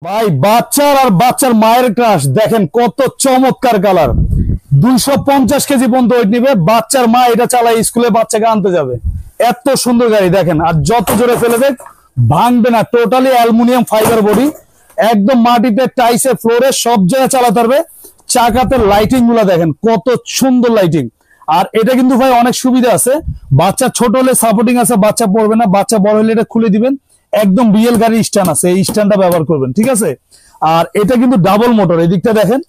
ভাই বাচ্চার আর বাচ্চার মায়ের ক্রাশ দেখেন কত চমৎকার কালার। 250 কেজি পর্যন্ত ওয়েট নিবে। বাচ্চার মা এটা চালায় স্কুলে বাচ্চাকে আনতে যাবে। এত সুন্দর গাড়ি দেখেন, আর যত জোরে ফেলে দেখ ভাঙবে না। টোটালি অ্যালুমিনিয়াম ফাইবার বডি, একদম মাটিতে টাইসে ফ্লোরে সব জায়গায় চালাতে পারবে। চাকাতে লাইটিং গুলা দেখেন কত সুন্দর লাইটিং। আর এটা কিন্তু ভাই অনেক সুবিধা আছে, বাচ্চা ছোট হলে সাপোর্টিং আছে, বাচ্চা পড়বে না। বাচ্চা বড় হলে এটা খুলে দিবেন, একদম রিয়েল গাড়ির স্ট্যান্ড আছে, এই স্ট্যান্ডটা ব্যবহার করবেন, ঠিক আছে। আর এটা কিন্তু ডাবল মোটর, এই দিকটা দেখেন,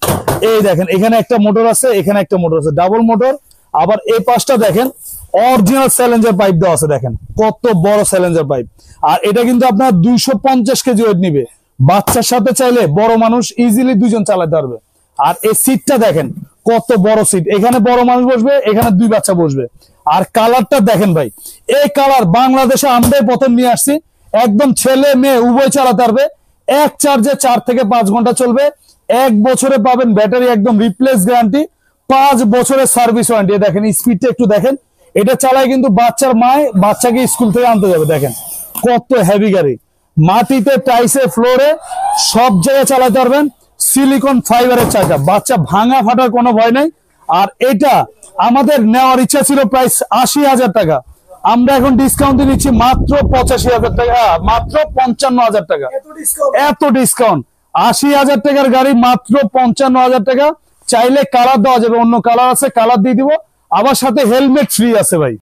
এই দেখেন এখানে একটা মোটর আছে, এখানে একটা মোটর আছে, ডাবল মোটর। আবার এই পাশটা দেখেন অরিজিনাল স্যালেঞ্জার পাইপ দেওয়া আছে, দেখেন কত বড় স্যালেঞ্জার পাইপ। আর এটা কিন্তু আপনার 250 কেজি ওয়েট নিবে। বাচ্চার সাথে চাইলে বড় মানুষ ইজিলি দুজন চালাতে পারবে। আর এই সিটটা দেখেন কত বড় সিট, এখানে বড় মানুষ বসবে, এখানে দুই বাচ্চা বসবে। আর কালারটা দেখেন ভাই, এই কালার বাংলাদেশে আমরাই প্রথম নিয়ে আসছি। একদম ছেলে মেয়ে উভয় চালাতে পারবে। এক চার্জে 4 থেকে 5 ঘন্টা চলবে। 1 বছরে পাবেন ব্যাটারি একদম রিপ্লেস গ্যারান্টি, 5 বছরের সার্ভিস ওয়ারেন্টি। দেখেন স্পিডটা একটু দেখেন, এটা চালায় কিন্তু বাচ্চার মায় বাচ্চাকে স্কুল থেকে আনতে যাবে। দেখেন কত হেভি গাড়ি, মাটিতে টাইসে ফ্লোরে সব জায়গায় চালাতে পারবেন। সিলিকন ফাইবারের চাকা, বাচ্চা ভাঙা ফাটার কোনো ভয় নাই। আর এটা আমাদের নেওয়ার ইচ্ছা ছিল প্রাইস 80,000 টাকা, আমরা এখন ডিসকাউন্ট দিচ্ছি মাত্র 85,000 টাকা, মাত্র 55,000 টাকা। এত ডিসকাউন্ট, 80,000 টাকার গাড়ি মাত্র 55,000 টাকা। চাইলে কালার দেওয়া যাবে, অন্য কালার আছে, কালার দিয়ে দিব। আবার সাথে হেলমেট ফ্রি আছে ভাই।